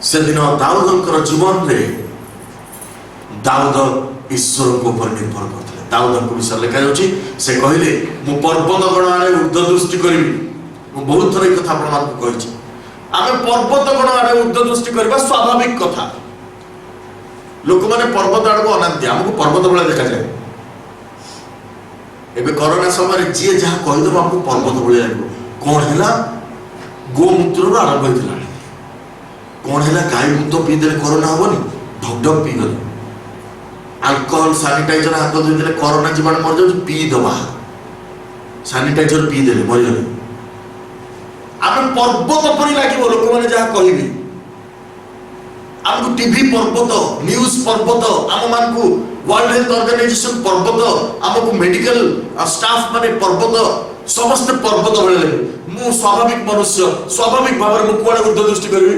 से दिन दाऊदଙ୍କର ଜୀବନରେ दाऊद ईश्वर को ऊपर निर्भर करते। दाऊद विषय लिखा जाଉଛି से कहले मु पर्वत गण आड़े ऊर्ध्व दृष्टि करी। मु बहुत थर कथा आपको कही आम पर्वत गण आड़े ऊर्ध्व दृष्टि करवा स्वाभाविक कथा। लोक मैंने पर्वत आड़ को अनाती आमको पर्वत बेला देखा जाए। एबे कोरोना समय जी जहाँ कहीदेव आमको पर्वत भाई लगे कौन है गोमूत्र आरंभ होता कौन है गाय मूत्र पीदे कोरोना हेनी ढकढक पीगले अल्कोहल सानिटाइजर हाथ धोदे कोरोना जीवाणु मर जाए पीदबा सानिटाइजर पीदे मरीगले आम पर्वत परी लगे लोक मैंने जहाँ कहे आमको टीवी पर्वत न्यूज पर्वत आम मान वर्ल्ड हेल्थ ऑर्गेनाइजेशन पर्वत आमको मेडिकल स्टाफ माने पर्वत समस्त पर्वत भाई लगे। मु स्वाभाविक मनुष्य स्वाभाविक भाव में कुआड़े ऊर्ध्व दृष्टि करी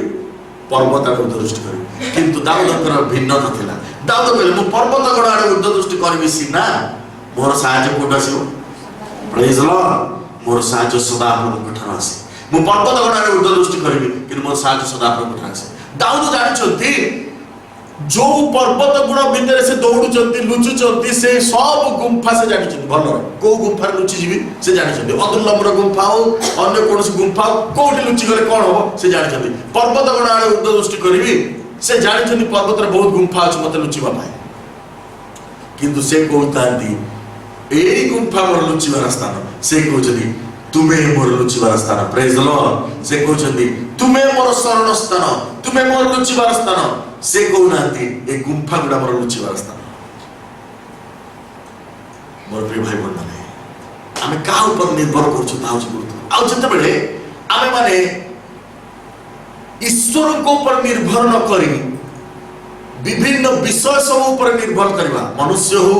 पर्वत आड़े ऊर्ध्व दृष्टि करी। किंतु दाऊदଙ୍କର भिन्नता थिला। दाऊद कहले मु पर्वत गण आड़े ऊर्ध्व दृष्टि करबी सीना मोर साहाय्य कोड आसीबो। Praise lord. मोर साहाय्य सदा प्रभु ठार आसे। मु पर्वत गण आड़े ऊर्ध्व दृष्टि करबी किंतु मोर साहाय्य सदा प्रभु ठार आसे। दाऊद जानिछथि जो पर्वत गुण भितर से दौड़ुचंती लुचुचंती से सब गुंफा से जानिछथि भल को गुंफा लुचि जीवी से जानिछथि। अदुल्लमर गुंफा हो अन्य कोनसी गुंफा कोठी लुचि गले कोन हो से जानिछथि। पर्वत गुण आड़े ऊर्ध्व दृष्टि करबी से जानिछथि पर्वत रे बहुत गुंफा अछि मते लुचिबा पाए। किंतु से कहतांती एई गुंफा मोर लुचिबार स्थान से कहउछथि तुमे मोर लुचिबार स्थान। Praise the Lord. से कहउछथि तुमे मोर शरण स्थान तुमे मोर लुचिबार स्थान। से कहउनांती ए गुंफा गुडा मोर लुचिबार स्थान। मोर प्रिय भाई बंधु माने आमे का ऊपर निर्भर करछु ताउछ गुरुत्व आउ जते बेले आमे माने ईश्वर को ऊपर निर्भर न करी विभिन्न विषय सब ऊपर निर्भर करवा मनुष्य हो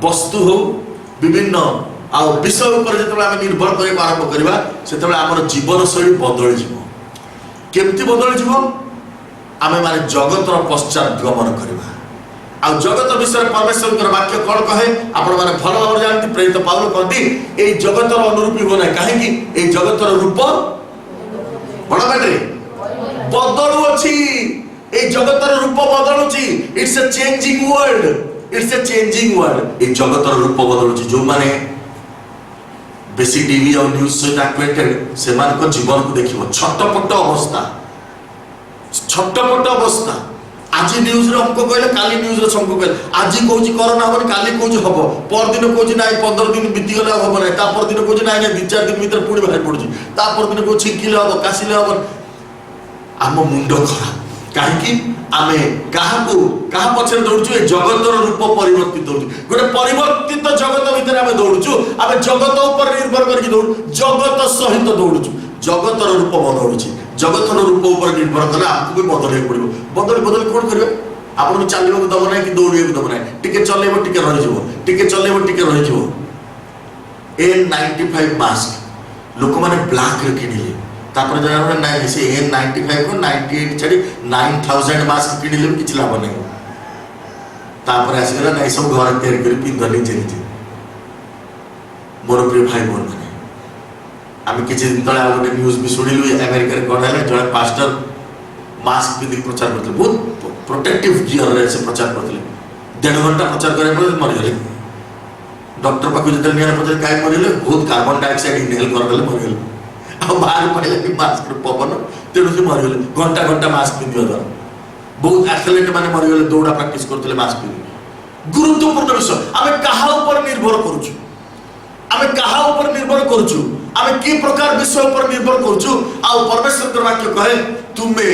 वस्तु हो विभिन्न आ विषय ऊपर जते आमे निर्भर करे आरंभ करवा सेते हमर जीवन शैली बदल जीवो। केमती बदल जीवो आमे माने जगतर पश्चात गमन करवा। आ जगत विषय परमेश्वर वाक्य कौन कहे आपण माने भल भाव जानती। प्रेरित पाउल कहती ए जगतर अनुरूपी हो ना काहे कि ए जगतर रूप बड़ बाटे बदलु अछि। ए जगतर रूप बदलुछि। It's a changing world it's a changing world. ए जगतर रूप बदलुछि जो माने बेसी टीवी और न्यूज सहित एक्वेंटेड से मान को जीवन को देखिबो छटपट अवस्था छटपट अवस्था। आज न्यूज रे हमको कहले काली न्यूज रे हमको कहले आज कहूची कोरोना होबनी काली कहूची हबो पर दिन कहूची नाइ 15 दिन बीती गला हबो नै ता पर दिन कहूची नाइ 2-4 दिन भीतर पुणी बाहर पड़ुची ता पर दिन कहूची छिकिले हबो कासिले हबो। आम मुंड खराब काहे कि आमे काहा पछरे दौड़छु ए जगतर रूप परिवर्तित दौड़छु गोटे परिवर्तित जगत भीतर आमे दौड़छु आमे जगत ऊपर निर्भर करके दौड़ जगत सहित दौड़छु जगतर रूप बदलुछि जगतर रूप ऊपर निर्भर कले आपको भी बदल पड़ो बदल कौन करेंगे आपको चलने को दब ना कि दौड़े दब ना टिके चलेब टिके टिके चलेब टिके N95 मास्क लोक मैंने ब्लैक रे किनिले तापर जरा ना से N95 को 98 छाड़ी 9000 मास्क किनिले किछ लाभ नहीं तापर आसीगला ना सब घर तैयार कर पिंधली चली। मोर प्रिय भाई बोल माने आम किसी दिन तले गोटे न्यूज भी शुणिलु अमेरिका कौन है जो पास्टर मास्क पिंधि प्रचार करते बहुत प्रोटेक्टिव गियर रे से प्रचार करते 1.5 घंटा प्रचार करे मरीगले। डॉक्टर पाक जो पचार कहीं मरीगले बहुत कार्बन डाइऑक्साइड इनहेल करदे मरीगले आ बाहर पड़े कि मास्क पवन तेणु से मरीगले घंटा घंटा मास्क पिंधा द्वारा बहुत एथलीट माने मरीगले दौड़ा प्रैक्टिस करते मास्क पिंधि। गुरुत्वपूर्ण विषय आम क्या निर्भर करुचु आमे कहा ऊपर निर्भर करछु आमे की प्रकार विषय ऊपर निर्भर करछु आ परमेश्वर वाक्य कहे तुमे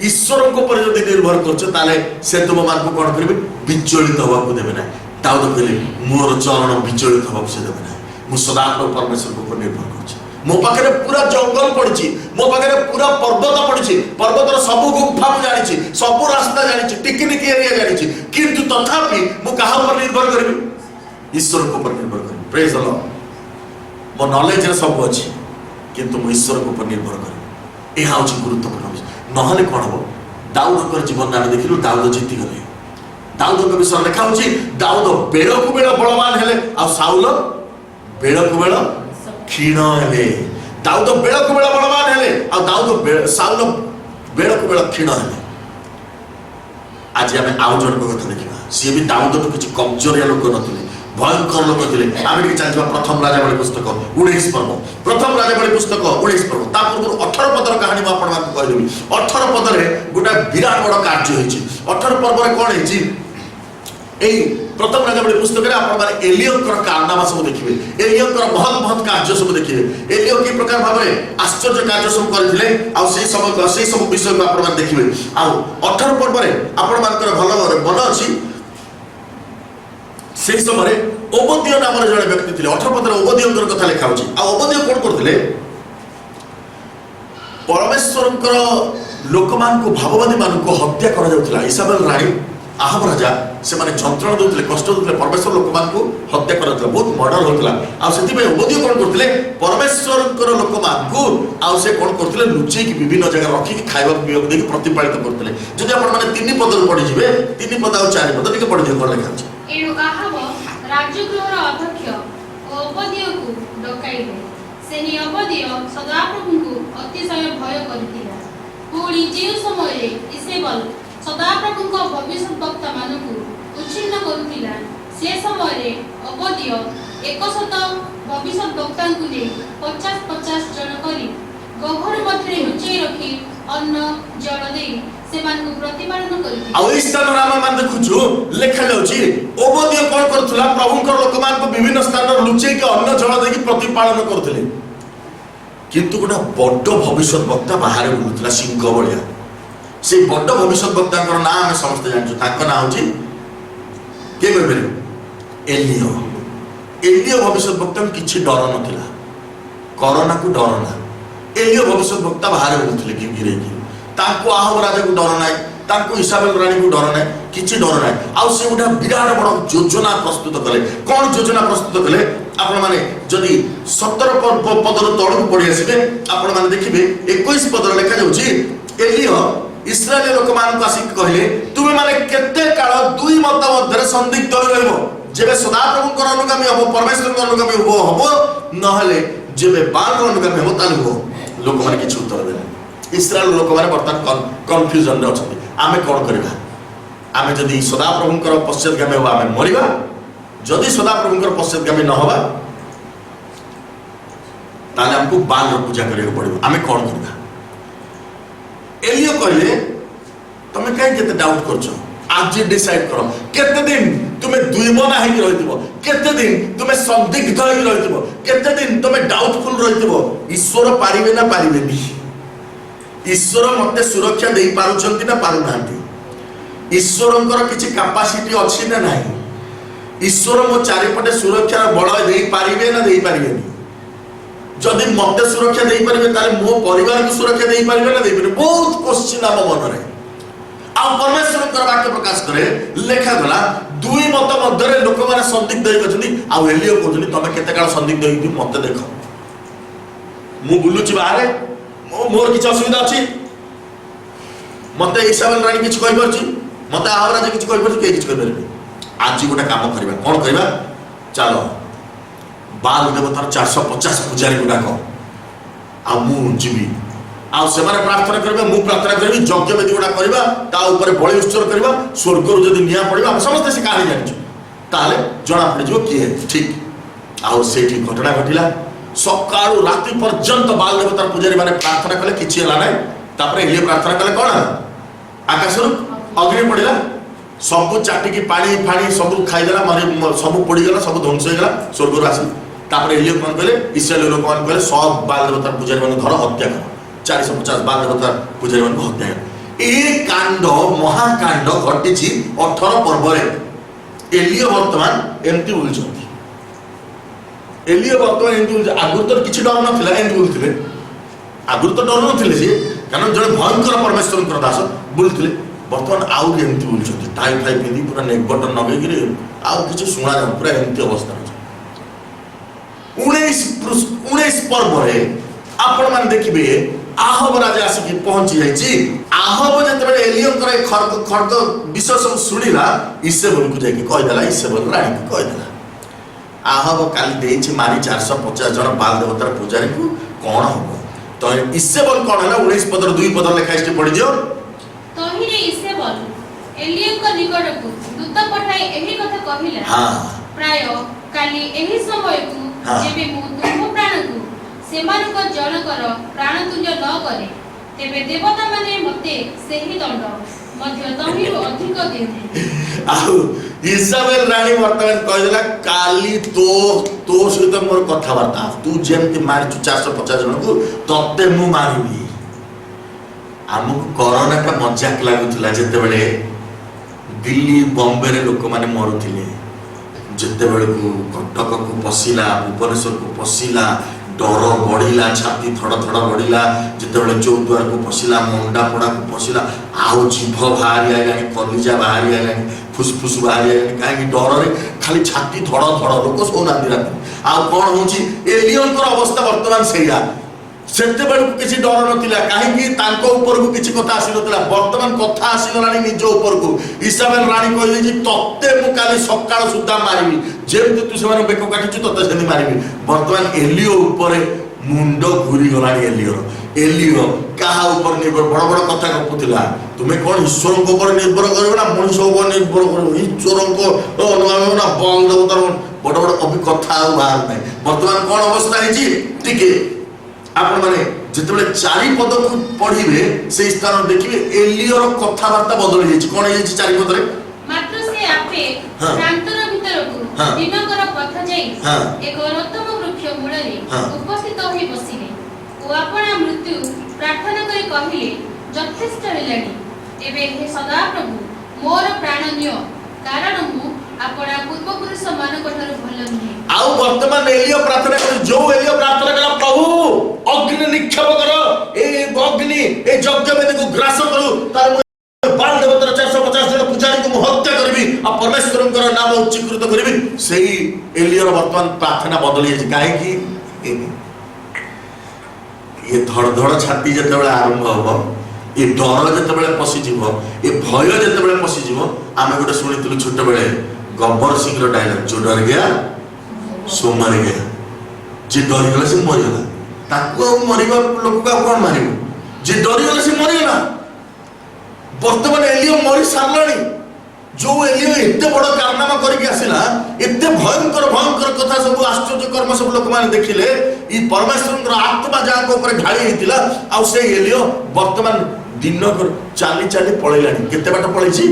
ईश्वर को ऊपर यदि निर्भर करछु ताले से तुम मान को कोन करबे विचलित होबा को देबे ना। दाऊद कहले मोर चरण विचलित होबा से देबे ना मु सदा परमेश्वर को ऊपर निर्भर करछु। मो पाखरे पूरा जंगल पड़छि मो पाखरे पूरा पर्वत पड़छि पर्वतर सब गुफा मु जानिछि सब रास्ता जानिछि टिकनिक एरिया जानिछि किंतु तथापि मु कहा ऊपर निर्भर करबी ईश्वर को ऊपर निर्भर करबी। Praise the Lord. मो नॉलेज रे सब अछि किंतु मो ईश्वर को ऊपर निर्भर करे एहा होछि गुरुत्वपूर्ण विषय। नहले कोन हो दाऊद जीवन में देखिलु दाऊद जीति गले। दाऊद विषय लिखा होछि दाऊद बेड़ को बेड़ बलवान हेले आ साउल बेड़ को बेड़ क्षीण हेले। दाऊद बेड़ को बेड़ बलवान हेले आ दाऊद साउल बेल को बेल क्षीण है। आज आम आउ जन कथा देखा सी भी दाऊद किसी कमजोरिया लोक नी भयंकर लोक थे। आम चलता प्रथम राजावली पुस्तक 19 पर्व, प्रथम राजावली पुस्तक 19 पर्व ता पूर्व 18 पदर कहानी कहदेवी। 18 पदर गोटे विराट बड़ कार्य होती। 18 पर्व कौन है प्रथम राजावली पुस्तक में आप एलियोंकर कारनामा सब देखिए, एलियोंकर बहुत बहुत कार्य सब देखिए। एलियो कि प्रकार भाव में आश्चर्य कार्य सब करते सब विषय को आप देखिए। आ 18 पर्व आपण भल मन अच्छी से समय ओबदियो नाम जड़े व्यक्ति थे। 18 पदर ओबदियों कथा लिखा होची। आ ओबदियो कौन करते परमेश्वर लोक मान को भाववादी मान को हत्या करा जाउथला। इसाबेल रानी आहब राजा से माने जंत्रणा देउथले, कष्ट देउथले, परमेश्वर लोक मान को हत्या करा बहुत मर्डर होतला। आ सेति पे ओबदियो कौन करते परमेश्वर लोक मान को आ से कौन करते लुचै की विभिन्न जगह रखी कि खाइबा पीबा देकी प्रतिपालित करते। जदि आपण माने 3 पदर पढि जिवे 3 पद आ 4 पद टिके पढि दियो लिखा अछि। एनु आहब राजगृहर अध्यक्ष ओबदियो को डकाइले। सेनी ओबदियो सदाप्रभु को अतिशय भय करथिला। पुणी जे समय इसेबल सदाप्रभु को भविष्य वक्ता मानकु उच्छिन्न करुथिला से समय ओबदियो 100 भविष्य वक्ता को ले 50 जन करी गहर मध्य लुचै रखी अन्न जल दे सेमान को प्रतिपालन करथि। आ इस स्थान नाम मान देखुछु लेखा जाउची ओबदियो कोन करथुला प्रभुकर लोक मान को विभिन्न स्थान लुचै के अन्न जल दे की प्रतिपालन करथले। किंतु गोटा बड़ भविष्य वक्ता बाहर बुलुथला सिंह भलिया। से बड़ भविष्य वक्ता नाम आम समस्त जानछु। ताको ना होची के कहबे एलियो। एलियो भविष्य वक्ता किछि डर नथिला, कोरोना को डर ना। एलियो भविष्य वक्ता बाहर बुलुथले कि गिरे कि ताको आहब राजा को डर नाय, ताको इसाबेल रानी को डर नाय, किछि डर नाय। आ से गोटा विराट बड़ योजना प्रस्तुत कले। कोन योजना प्रस्तुत कले आपण माने जदि 17 पदर तळक पढि आसीबे आपण माने देखिबे 21 पदर लिखा जाउची एलियो इस्राएल लोक मान को आसिक कहले तुमे माने केते काल दुई मत मध्य संदिग्ध रहइबो। जेबे सदाप्रभु को अनुगामी हबो, परमेश्वर को अनुगामी हबो नहले जेबे बाल को अनुगामी हबो ताले हो। लोक माने किछ उत्तर देले। इस्राएल लोक माने बर्तमान कन्फ्यूजन रे अछथि। आमे कोन करबा? आमे जदि सदाप्रभु को पश्चातगामी हबा आमे मरिबा, जदि सदाप्रभु को पश्चातगामी न हबा ताले हमको बाल पूजा करियो पड़िबो। आमे कोन करबा? एलियो कहले तमे काहे केते डाउट करछो? आज डिसाइड करो केते दिन तुमे दुईमना हेकि रहितबो, केते दिन तुमे संदिग्ध हेकि रहितबो, केते दिन तुमे डाउटफुल रहितबो। ईश्वर पारिबे ना पारिबेनी? ईश्वर मते सुरक्षा देई पारुछंती ना पारु नांती? ईश्वरंकर किछि कैपेसिटी अछि ना नाही? ईश्वर मो चारिपटे सुरक्षा बळ देई पारिबे ना देई पारिबेनी? जदि मते सुरक्षा देई पारिबे ताले मो परिवार को सुरक्षा देई पारिबे ना देई पारिबे? बहुत क्वेश्चन आम मन रे। आ परमेश्वर कर वाक्य प्रकाश करे लेखा गला दुई मत मध्य लोक माने संदिग्ध होई गछनी। आ एलियो कहथनी तमे केते काल संदिग्ध होई मते देखो, मु बुलुची बाहरे, मोर किछ असुविधा अछि, मते इसाबेल रानी किछ कहि परछि, मते आहब राजा किछ कहि परछि, के किछ कहि परबे। आज गोटा काम करबा, कोन करबा? चलो बाल देवतार 450 पुजारी को डाक आ मु जीवी आ से माने प्रार्थना करबे, मु प्रार्थना करबी, यज्ञ वेदी गुडा करबा, ता ऊपर बलि उत्सर्ग करबा, स्वर्ग रु जदी निया पड़िबा हम समस्त से कहानी जानछु ताले जणा पड़ जो किए ठीक। आ सेठी घटना घटिला सकाळु राति पर्यंत बाल देवतार पुजारी माने प्रार्थना कले किछि हला नै। तापरे एलियो प्रार्थना कले कोन आकाश रु अग्नि पड़िला, सब चाटी की पानी फाणी सब खाई देला, मारे सब पड़ी गला, सब ध्वंस हो गला स्वर्ग रु आसी। तापरे एलियो कोन कहले इस्राएल लोक मान कहले सब बाल देवतार पुजारी मान घर हत्या कर, 450 बाल देवतार पुजारी मान हत्या कर। ए कांड महाकांड घटिछि 18 पर्व रे। एलियो वर्तमान एमती बोलछथि, एलियो वर्तमान एमती बोल आगुर तो किछि डर नथिला, एमती बोलथिले। आगुर तो डर नथिले जे कारण जड़े भयंकर परमेश्वर दास बोलथिले। वर्तमान आउ एमती बोलछथि टाई फाई पिंदी पूरा नेक बटन नगे गिरे आउ किछि सुना जा पूरा एमती अवस्था। 19 पर्व रे आपण मान देखिबे आहब राजा आसिक पहुंची जाइछि। आहब जतबे एलियो करे खर्ग विषय सब सुनिला इसेबल को जाके कहि देला, इसेबल रानी को कहि देला आहब काली देइछि मारी 450 जन बाल देवतार पुजारी को कोन हो तो इसेबल कौन है 19 पदर 2 पदर लिखा है पढ़ी दियो। तहिरे इसेबल एलियंक निकटकू दूत पठाई एही कथा कहिला। हां प्राय काली एही समय को हाँ। जेबे मु तुम प्राण को सेमानक जनकर प्राण तुल्य न करे तेबे देवता माने मते सेही दंड मध्य तहिरु अधिक देते। आउ इसाबेल रानी वर्तमान कहला काली तो सहित मोर कथाबार्ता तू जेमति मारिचु 450 जन को तते मु मारिबी। हमको कोरोना का मजाक लागुला जेते बेले दिल्ली बॉम्बे रे लोक माने मरुथिले जेते बेले को कटक को पसिला भुवनेश्वर को पसिला डर बढ़िला छाती थड़ थड़ बढ़िला जेते बेले चौद्वार को पसिला मुंडा पड़ा को पसिला आउ जीभ बाहरी आइलानी कलिजा बाहरी आइलानी फुसफुस बाहरी आइलानी काहे डर रे खाली छाती थड़ थड़ लोक सोना राति आ कोन होची एलियन को अवस्था वर्तमान सेया सेते बेले किसी डर नथिला काहे कि तांको ऊपर को किसी कथा आसी नथिला वर्तमान कथा आसी गलानी निज ऊपर को इसाबेल रानी कहली जे तत्ते मु काली सकाळ सुद्धा मारिबी जेमति तू सेमान बेको काटिछु तत्ते सेनी मारिबी। वर्तमान एलियो ऊपर मुंड घुरी गलानी एलियो कहा ऊपर निर्भर बड़ बड़ कथा गपुथिला तुमे कोन ईश्वर को ऊपर निर्भर करबो ना मनुष्य ऊपर निर्भर करबो ईश्वर को ना बल देवतार बड़ बड़ अभी कथा बाहर नै। वर्तमान कोन अवस्था हिची ठीक आपण माने जेतेबेले 4 पद को पढिबे से स्थान देखिबे एलियर कथाबार्ता बदल जायछि कोन जायछि 4 पद रे मात्र से आपे प्रांतर भीतर को दिनकर पथ जाई एक रत्तम वृक्ष मूल रे उपस्थित होई बसिले ओ अपना मृत्यु प्रार्थना करी कहिले यथेष्ट हेलानी एबे हे सदा प्रभु मोर प्राण नियो कारण मु अपना पूर्व पुरुष मानक ठार भल नहे। आउ वर्तमान एलियो प्रार्थना कर जो एलियो प्रार्थना कला प्रभु अग्नि निक्षेप करो ए अग्नि ए यज्ञ वेदी को ग्रास करू तार बाल देवतार 450 जन पुजारी को हत्या करबी आ परमेश्वरकर नाम उच्चीकृत करबी सेही एलियो वर्तमान प्रार्थना बदली जाय काहे कि ये धड़ धड़ छाती जेतेबेले आरंभ होबो ये डर जेतेबेले पसी जीवो ये भय जेतेबेले पसी जीवो आमे गोटे सुनिथिलु छोट बेले गब्बर सिंह रो डायलॉग जो डर गया सो मर गया जे डर गला से मर गला ताको मरिबा लोक का कोन मारिबो जे डर गला से मर गला। वर्तमान एलियो मरि सारलानी जो एलियो एते बड़ कारनामा करके आसिला एते भयंकर कथा सब आश्चर्य कर्म सब लोक माने देखिले ई परमेश्वरर आत्मा जाको ऊपर ढाली हितिला आ से एलियो वर्तमान दिन कर चाली पळैलानी केते बाट पळैछि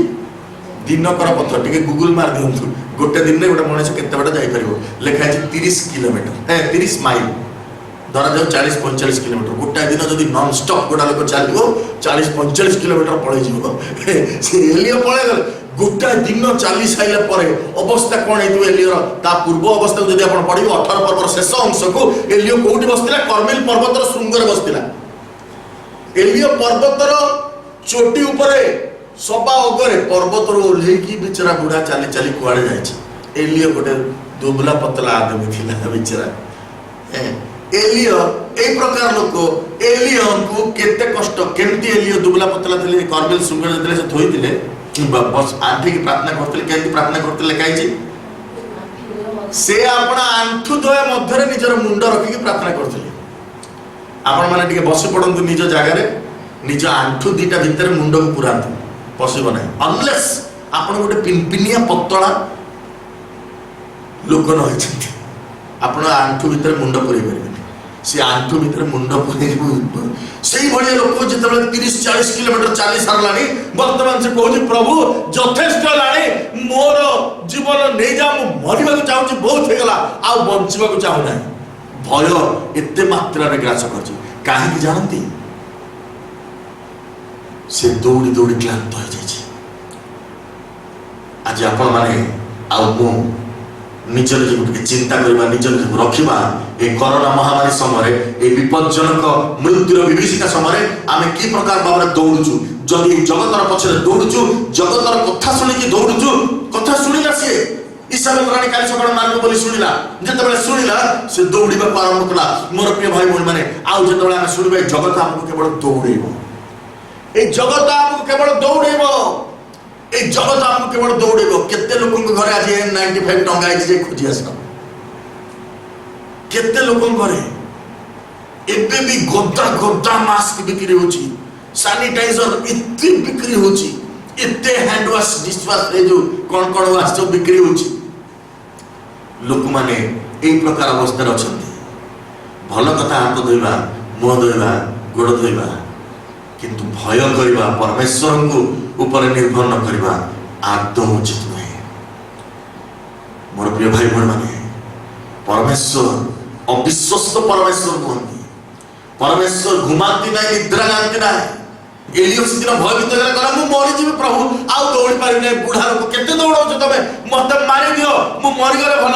दिनकर पथ टिके गूगल मार दियंतु गोटे दिन रे गोटे मनुष्य केते बाट जाई परिबो लेखा है 30 किलोमीटर 30 माइल धरा जाओ 40-45 किलोमीटर गोटा दिन जदि नॉन स्टॉप गोटा लोक चलिबो 40-45 किलोमीटर पळै जिवो से एलियो पळै गल गोटा दिन चली साइला परे अवस्था कोन हेतु एलियो ता पूर्व अवस्था जदि आपण पढिबो 18 पर्वर शेष अंश को एलियो कोउठी बसतिला कर्मेल पर्वतर शृंगर बसतिला एलियो पर्वतर चोटी ऊपरे सबा अगरे पर्वतर ओल्हे की बिचरा बुढ़ा चली कुआड़े जाय एलियो गोटे दुबला पतला आदमी थिला बिचरा एलियो ए प्रकार लोक एलियो को केते कष्ट केमती एलियो दुबला पतला थिले कर्मेल सुंगर जतले से थोइतिले बस आंठी की प्रार्थना करतिले केमती प्रार्थना करतिले काईची से आपना आंठु द्वय मध्य निजर मुंड रखी की प्रार्थना करतिले। आपण माने टिके बसी पडंतु निज जागा रे निज आंठु दीटा भीतर मुंड को पुरांतु पॉसिबल है अनलेस आपण गोटे पिनपिनिया पतला लोक न होइछथि आपण आंठु भीतर मुंड पुरै परबे से आंठु भीतर मुंड पुरै सेही भलिया लोक जेतबे 30-40 किलोमीटर चाली सारलानी वर्तमान से कहू प्रभु यथेष्ट लानी मोर जीवन नै जा मरिबा को चाहू बहुत हे गला आ बंचिबा को चाहू ना भय एते मात्रा रे ग्रास करछि काहे कि जानती से दौड़ी दौड़ी क्लांत हो जाए आज आपण माने आउ मु निजर जीवन के चिंता करबा निजर जीवन रखिबा ए कोरोना महामारी समय ए विपज्जनक मृत्युर विभीषिका समय आमे की प्रकार भाबरे दौड़ुछु जदि जगतर पछरे दौड़ुछु जगतर कथा सुनि कि दौड़ुछु कथा सुनिला से इसाबेल रानी काली सकाळ मार्ग बोली सुनिला जेतेबेले सुनिला से दौड़िबा आरंभ कला मोर प्रिय भाई बोल माने आउ जेतेबेले आमे सुनिबा जगत हमको केवल दौड़ेबो ए जगत हमको केवल दौड़ेबो ए जगत हमको केवल दौड़ेबो केते लोकन के घरे आज N95 टंगा जे खोजी आसा केते लोकन घरे ଏବେ ବି ଗଦା ଗଦା ମାସ୍କ ବିକ୍ରି ହଉଛି, ସାନିଟାଇଜର ଏତେ ବିକ୍ରି ହଉଛି, ଏତେ ହ୍ୟାଣ୍ଡ ୱାଶ ଡିଶୱାଶ ଏ ଯୋଉ କଣ କଣ ୱାଶ ସବୁ ବିକ୍ରି ହଉଛି। ଲୋକମାନେ এই ପ୍ରକାର ଅବସ୍ଥାରେ ଅଛନ୍ତି। ଭଲ କଥା ହାତ ଧୋଇବା, ମୁହଁ ଧୋଇବା, ଗୋଡ଼ ଧୋଇବା, କିନ୍ତୁ ଭୟ କରିବା, ପରମେଶ୍ୱରଙ୍କୁ ଉପରେ ନିର୍ଭର ନ କରିବା ଆଦୌ ଉଚିତ ନୁହେଁ। ମୋର ପ୍ରିୟ ଭାଇ ଭଉଣୀମାନେ, ପରମେଶ୍ୱର ଅବିଶ୍ୱସ୍ତ ପରମେଶ୍ୱର ନୁହନ୍ତି। ପରମେଶ୍ୱର ଘୁମାନ୍ତି ନାହିଁ, ନିଦ୍ରା ଯାଆନ୍ତି ନାହିଁ। ଏଲିଓ ସେଦିନ ଭୟଭୀତ ହେଇଗଲା, କହିଲା ମୁଁ ମରିଯିବି ପ୍ରଭୁ, ଆଉ ଦୌଡ଼ି ପାରିବି ନାହିଁ। ବୁଢ଼ା ଲୋକ କେତେ ଦୌଡ଼ଉଛ ତମେ, ମତେ ମାରିଦିଅ, ମୁଁ ମରିଗଲେ ଭଲ।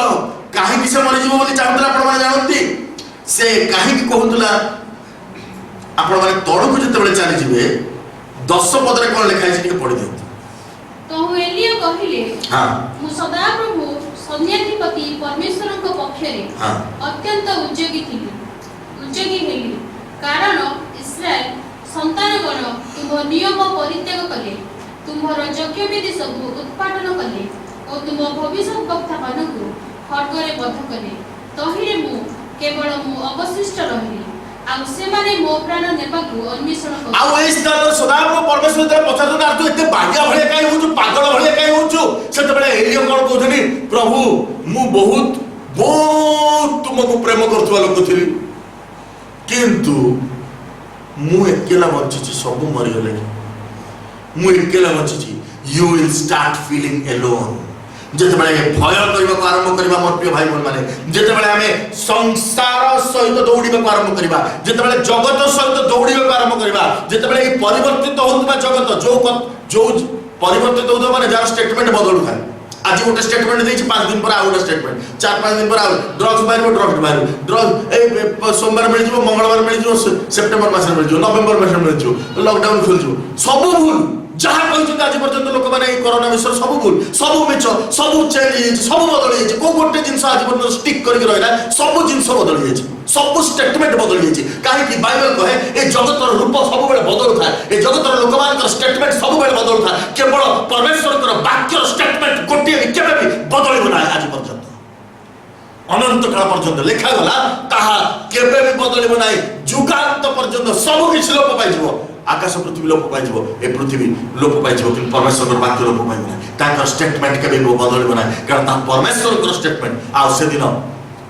କାହିଁକି ସେ ମରିଯିବ ବୋଲି ଚାହୁଁଥିଲା ଆପଣମାନେ ଜାଣନ୍ତି? ସେ କାହିଁକି କହୁଥିଲା? ଆପଣମାନେ ତଳକୁ ଯେତେବେଳେ ଚାଲିଯିବେ 10 ପଦରେ କଣ ଲେଖା ହେଇଛି ଟିକେ ପଢି ଦିଅନ୍ତୁ। ତହୁ ଏଲିଓ କହିଲେ, ହଁ, ମୁଁ ସଦାପ୍ରଭୁ ସୈନ୍ୟାଧିପତି ପରମେଶ୍ୱରଙ୍କ ପକ୍ଷରେ ହଁ, ଅତ୍ୟନ୍ତ ଉଦ୍ଯୋଗୀ ହେଲି, କାରଣ ଇସ୍ରାଏଲ ସନ୍ତାନଗଣ ତୁମ ନିୟମ ପରିତ୍ୟାଗ କଲେ, ତୁମର ଯଜ୍ଞବେଦୀ ସବୁ ଉତ୍ପାଟନ କଲେ ଓ ତୁମ ଭବିଷ୍ୟତ ବକ୍ତାମାନଙ୍କୁ ଖଡ୍ଗରେ ବଧ କଲେ। ତହିଁରେ କେବଳ ମୁଁ ଅବଶିଷ୍ଟ ରହିଲି, ଆଉ ସେମାନେ ମୋ ପ୍ରାଣ ନେବାକୁ ଅନ୍ୱେଷଣ କଲେ। ଆଉ এই ସ୍ଥାନରେ ସଦାପ୍ରଭୁ ପରମେଶ୍ୱର ଯେତେବେଳେ ପଚାରୁଛନ୍ତି, ତୁ ଏତେ ବାଗିଆ ଭଳିଆ କାହିଁ ହଉଛୁ, ପାଗଳ ଭଳିଆ କାହିଁ ହଉଛୁ, ସେତେବେଳେ ଏଲିଓ କଣ କହୁଛନ୍ତି? ପ୍ରଭୁ ମୁଁ ବହୁତ ତୁମକୁ ପ୍ରେମ କରୁଥିବା ଲୋକ ଥିଲି, କିନ୍ତୁ ମୁଁ ଏକେଲା ବଞ୍ଚିଛି, ସବୁ ମରିଗଲେଣି, ମୁଁ ଏକେଲା ବଞ୍ଚିଛି। You will start feeling alone. ଯେତେବେଳେ ଭୟ କରିବାକୁ ଆରମ୍ଭ କରିବା, ମୋର ପ୍ରିୟ ଭାଇ ଭଉଣୀମାନେ, ଯେତେବେଳେ ଆମେ ସଂସାର ସହିତ ଦୌଡ଼ିବାକୁ ଆରମ୍ଭ କରିବା, ଯେତେବେଳେ ଜଗତ ସହିତ ଦୌଡ଼ିବାକୁ ଆରମ୍ଭ କରିବା, ଯେତେବେଳେ ଏହି ପରିବର୍ତ୍ତିତ ହେଉଥିବା ଜଗତ ଯୋଉ ପରିବର୍ତ୍ତିତ ହେଉଥିବା ମାନେ ଯାହାର ଷ୍ଟେଟମେଣ୍ଟ ବଦଳୁଥାଏ। ଆଜି ଗୋଟେ ଷ୍ଟେଟମେଣ୍ଟ ଦେଇଛି, 5 ଦିନ ପରେ ଆଉ ଗୋଟେ ଷ୍ଟେଟମେଣ୍ଟ, 4-5 ଦିନ ପରେ ଆଉ ଡ୍ରଗ୍ସ ବାହାରିବ, ଡ୍ରଗ୍ସ ଏଇ ସୋମବାର ମିଳିଯିବ, ମଙ୍ଗଳବାର ମିଳିଯିବ, ସେପ୍ଟେମ୍ବର ମାସରେ ମିଳିଯିବ, ନଭେମ୍ବର ମାସରେ ମିଳିଯିବ, ଲକଡାଉନ ଖୋଲିଯିବ। ସବୁ ଭୁଲ ଯାହା କହିଛନ୍ତି ଆଜି ପର୍ଯ୍ୟନ୍ତ ଲୋକମାନେ এই করোনা ବିଷୟରେ ସବୁ ଭୁଲ, ସବୁ ମିଛ, ସବୁ ଚେଞ୍ଜ ହେଇଯାଇଛି, ସବୁ ବଦଳି ଯାଇଛି। କୋଉ ଗୋଟେ ଜିନିଷ ଆଜି ପର୍ଯ୍ୟନ୍ତ ଷ୍ଟିକ୍ କରିକି ରହିଲା? ସବୁ ଜିନିଷ ବଦଳି ଯାଇଛି, ସବୁ ଷ୍ଟେଟମେଣ୍ଟ ବଦଳି ଯାଇଛି। କାହିଁକି? ବାଇବେଲ କହେ ଏ ଜଗତର ରୂପ ସବୁବେଳେ ବଦଳୁଥାଏ, ଏ ଜଗତର ଲୋକମାନଙ୍କର ଷ୍ଟେଟମେଣ୍ଟ ସବୁବେଳେ ବଦଳୁଥାଏ। କେବଳ ପରମେଶ୍ୱରଙ୍କର ବାକ୍ୟର ଷ୍ଟେଟମେଣ୍ଟ ଗୋଟିଏ ବି କେବେ ବି ବଦଳିବ ନାହିଁ। ଆଜି ପର୍ଯ୍ୟନ୍ତ ଅନନ୍ତ କାଳ ପର୍ଯ୍ୟନ୍ତ ଲେଖାଗଲା, ତାହା କେବେ ବି ବଦଳିବ ନାହିଁ। ଯୁଗାନ୍ତ ପର୍ଯ୍ୟନ୍ତ ସବୁ କିଛି ଲୋପ ପାଇଯିବ। आकाश पृथ्वी लोप पाइजिवो, ए पृथ्वी लोप पाइजिवो, कि परमेश्वर वाक्य लोप पाइबो ना। ताकर स्टेटमेंट केबे बदलिबो ना, कारण ता परमेश्वर को स्टेटमेंट। आ से दिन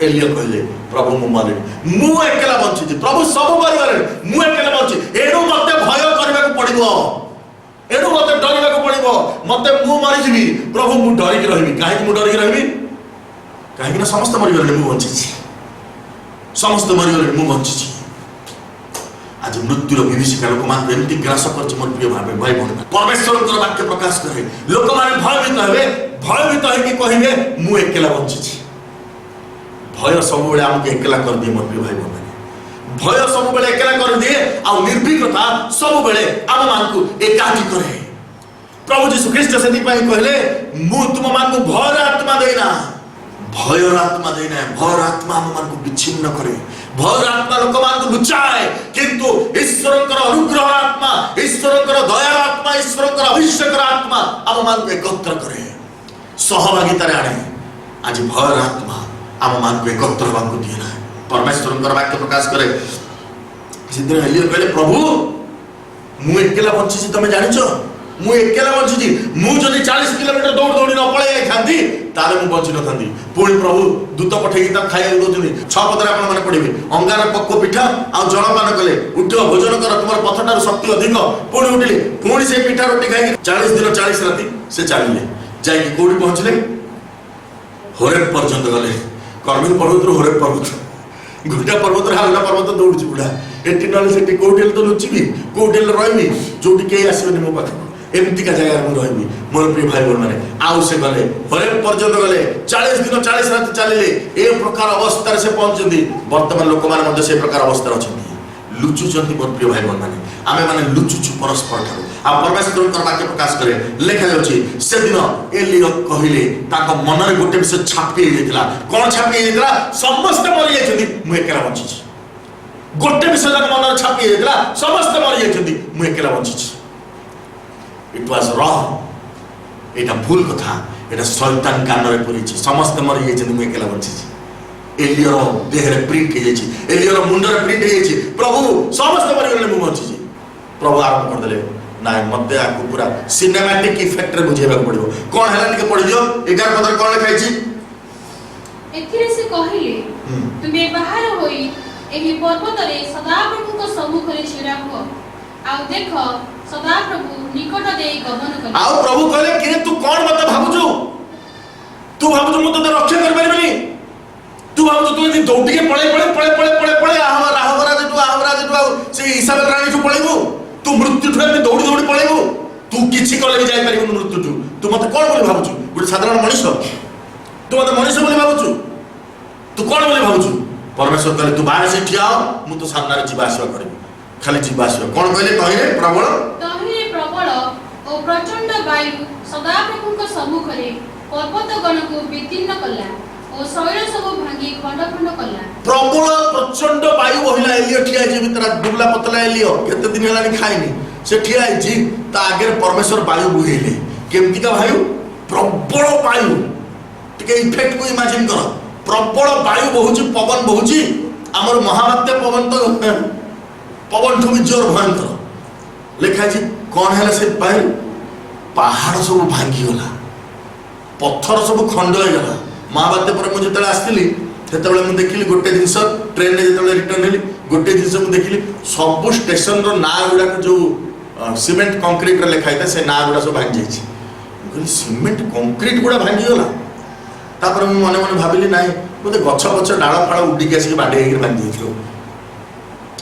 एलिया कहले, प्रभु मु मरे, मु एकेला बंची, प्रभु सब मरि गले, मु एकेला बंची, एनु मते भय करबा को पड़िबो, एनु मते डरिबा को पड़िबो, मते मु मरि जिवि, प्रभु मु डरि के रहबी। काहे मु डरि के रहबी? काहे ना समस्त मरि गले, मु बंची, समस्त मरि गले, मु बंची। आज मृत्युर विभीषिका लोक मान एमती ग्रास कर मोर प्रिय भाई भाई भौणी, परमेश्वर वाक्य प्रकाश करे, लोक माने भयभीत हेबे, भयभीत होइकि कहिबे मु एकेला बंची। भय सब बेले हमके एकेला कर दिए मोर प्रिय भाई भौणी, भय सब बेले एकेला कर दिए। आ निर्भीकता सब बेले आम मानकु एकाकी करे। प्रभु यीशु ख्रीष्ट सेति पई कहले, मु तुम मानकु भयर आत्मा देना, भयर आत्मा देना, भयर आत्मा आम मानकु विच्छिन्न करे, भयर आत्मा लोक मानकु लुचाए, किंतु ईश्वरकर अनुग्रह आत्मा, ईश्वरकर दया आत्मा, ईश्वरकर अभिषेक आत्मा आम मानकु एकत्र करे, सहभागिता आने। आज भयर आत्मा आम मानकु एकत्र होबाकु दिए ना। परमेश्वरकर वाक्य प्रकाश करे, सिद्ध एलिया कहले, प्रभु मु एकेला बंची, तमे जानिछो मु एकेला बंची, मु जदि 40 किलोमीटर दौड़ दौड़ी न पळे थांती तारे मु बंची न थांती। पुणी प्रभु दूत पठेई ता खाया दोचनी। 6 पदरे आपण माने पढिबे, अंगार पक्को पिठा आ जलपान कले, उठो भोजन कर, तुमर पथटार शक्ति अधिक। पुणी उठिले, पुणी से पिठा रोटी खाई 40 दिन 40 राती से चलिले, जाई कोडी पहुंचले, होरेब पर्यंत गले। कर्मिल पर्वत होरेब पर्वत, गुड्डा पर्वत हालना पर्वत दौड़ी बुढ़ा, एटी नले सेटी कोटेल तो लुचिबी, कोटेल रहबी, जोटी के आसीबनी मो पाख, एमती का जगह मु रहबी। मोर प्रिय भाई बोल माने आउ से गले, होरेब पर्यंत गले, 40 दिन 40 रात चलिले। ए प्रकार अवस्था से पहुंचंदी। वर्तमान लोक माने मध्ये से प्रकार अवस्था अछंती, लुचुचंती। मोर प्रिय भाई बोल माने आमे माने लुचुचु परस्पर ठारो। आ परमेश्वर कर वाक्य प्रकाश करे, लेखा जाउची, से दिन एलिया कहिले ताको मनरे गोटे विषय छापी हेतिला। कोन छापी हेतिला? समस्त मरि जायछंती, मु एकेला बंची। गोटे विषय ताको मनरे छापी हेतिला, समस्त मरि जायछंती, मु एकेला बंची। इट वाज रॉन्ग, एटा भूल कथा, एटा शैतान कानरे पुरीची। समस्त मरि जायछंती, मु एकेला बंची। एलियर देहरे प्रिंट हो जाइए, एलियर मुंडरे प्रिंट हो जाइए, प्रभु समस्त मरीगले मु बची। प्रभु आरंभ करदे ना मत आपको पूरा सिनेमैटिक इफेक्ट रे बुझेबा पड़िबो। कोन हला टिके पढि दियो 11 पदर कोन लिखा छी। एथिरे से कहिले तुमे बाहर होई एही पर्वत रे सदाप्रभु को सम्मुख रे छिड़ा हो आ देख सदाप्रभु निकट देई गमन करे। आ प्रभु कहले कि तू कोन मत भाबुछु, तू भाबुछु मु तते रक्षा कर परबेनी, तू भाबुछु तू एदी दौड़ी के पळे आहवराज तू से हिसाब राणी तू पळेबू, तू मृत्यु ठे दौड़ी पळेबू, तू किछि कले भी जाय परिबु मृत्यु तू मते कोन बोली भाबुछु, गुटे साधारण मनुष्य तू मते मनुष्य बोली भाबुछु, तू कोन बोली भाबुछु। परमेश्वर कहले तू बाहर से ठिया हो, मु तो सामने जीवा आसीबा करबी, खाली जीवा आसीबा। कोन कहले तहिरे प्रबल ओ प्रचंड वायु सदाप्रभु को सम्मुख रे पर्वत गण को वितीर्ण कला ओ शैल सब भांगी खंड खंड कला। प्रबल प्रचंड वायु बहिला, एलियो ठिया जी भितर दुबला पतला एलियो केते दिन हेलानी खाइनी, से ठिया जी ता आगे परमेश्वर वायु बुहेले। केमती का वायु? प्रबल वायु, टिके इफेक्ट को इमेजिन करो। प्रबल वायु बहुची, पवन बहुची, हमर महाबात्य पवन तो पवन ठु भी जोर भयंकर लिखा जी। कौन है से वायु? पहाड़ सब भांगी गला, पत्थर सब खंड हो गला। महाबात्य पर मुझे जेतले आस्तिली सेतबेले मु देखिली गोटे जिंस ट्रेन रे जेतबेले रिटर्न हेली गोटे जिंस मु देखिली सब स्टेशन रो ना गुडा जो सीमेंट कंक्रीट रे लिखा था से ना गुडा सब भांगी जाइछि। मु कहली सीमेंट कंक्रीट गुडा भांगी गला। तापर मु मने मने भाबिली नाही बोते गछ गछ डाळ फाळ उडी के आसी बाडे हेकि भांगी जाइछो,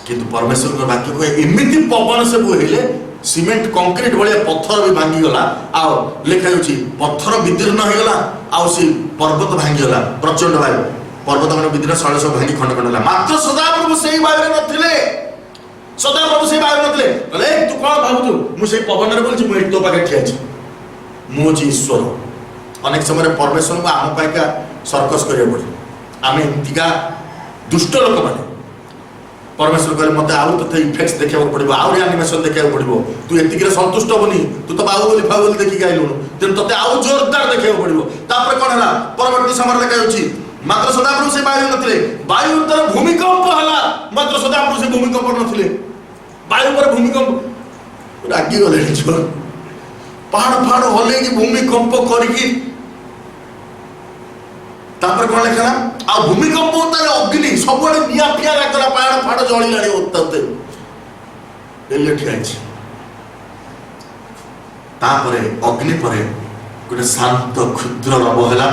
किंतु परमेश्वर को वाक्य को एमिति पवन से बुहेले सीमेंट कंक्रीट भलिया पत्थर भी भांगी गला। आ लिखा होछि पत्थर विदीर्ण हो गला, आ सी पर्वत भांगी गला। प्रचंड वायु पर्वत मन विदीर्ण शैल सब भांगी खंड खंड होला। मात्र सदाप्रभु सेही वायु रे नथिले, सदाप्रभु सेही वायु नथिले। कहले तू कोन भाबुछु मु सेही पवन रे बोलछि, मु एतो पाके ठिया छी, मु जी ईश्वर। अनेक समय परमेश्वर को आम पाइका सर्कस करिया पड़े, आम एमतिका दुष्ट लोक माने। परमेश्वर कहले मते आउ तते इफेक्ट्स देखिया पड़िबो, आउ एनिमेशन देखिया पड़िबो, तू एतिके संतुष्ट होबनी, तू तो बाहुबली फाहुबली देखि गाइलुन, तेन तते आउ जोरदार देखिया पड़िबो। तापर कोन हला परवर्ती समय देखा होछि मात्र सदाप्रभु से वायु नथिले, वायु तर भूमिकंप हला, मात्र सदाप्रभु से भूमिकंप नथिले। वायु पर भूमिकंप रागी गले जो पहाड़ पहाड़ हले कि भूमिकंप करिकि तापर कोन लेखना आ भूमिकंप तारे अग्नि सबले निया फिया लागला, पहाड़ पहाड़ जळी लाणी ओतते एले ठियाछि। तापरे अग्नि परे गोटे शांत क्षुद्र रब होला।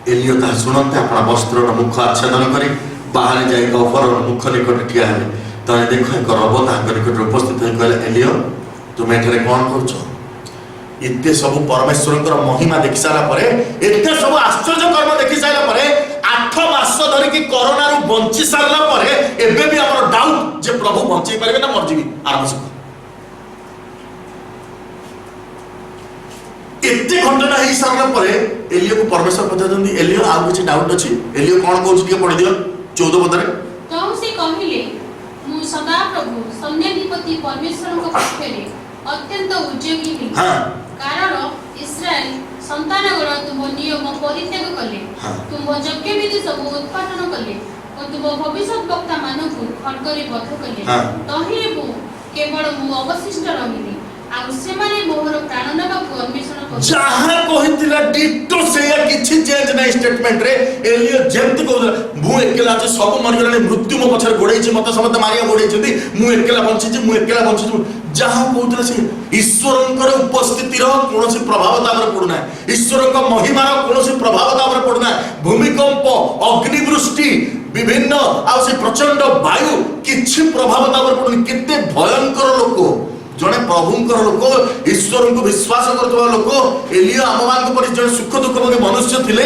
एलियो ता सुनते अपना वस्त्र मुख आच्छादन करी बाहर जाई गफर मुख निकट ठिया हेले। तने देखो एक रब तांकर निकट उपस्थित होई कहले एलियो तुम एठारे कोन करछ? इत्ते सब परमेश्वरंकर महिमा देखि सारा परे, एते सब आश्चर्य कर्म देखि सारा परे, 8 मास धरि कि कोरोना रु बंची सारला परे एबे भी हमर डाउट जे प्रभु बंची परबे ना मर जीवी आराम से। एते घटना हे सारला परे एलियो को परमेश्वर पछाजंदी, एलियो आ कुछ डाउट अछि? एलियो कोन कहउछ के पढि दियो 14 पदरे। तो से कहिले मु सदा प्रभु सैन्याधिपति परमेश्वर को पक्षरे अत्यंत उद्योगी ही। हां कारण इस्राएल संतानगण तुम नियम परित्याग कले, तुम यज्ञ विधि सब उत्पादन कले और तुम भविष्यत वक्ता मानकु खड्गरे बध कले। तहिरे मु केवल मु अवशिष्ट रहिली आ से माने मोहर प्राण नबाकु अन्वेषण कर जहां कहितिला डिटो से किछि चेंज नै स्टेटमेंट रे। एलियो जेमति कहला मु एकेला जे सब मरि गलानी, मृत्यु मो पछर गोडै छि, मते समते मारिया गोडै छथि, मु एकेला बंची छि, मु एकेला बंची छि। जहां कहउतला से ईश्वरंकर उपस्थिति रो कोनोसी प्रभाव तापर पडुना, ईश्वरक महिमा रो कोनोसी प्रभाव तापर पडुना। भूमिकंप अग्निवृष्टि विभिन्न आ से प्रचंड वायु किछि प्रभाव तापर पडुनी। केते भयंकर लोक जने प्रभुंकर लोक, ईश्वर को विश्वास करथवा लोक। एलियो आममान पर जने सुख दुख के मनुष्य थिले,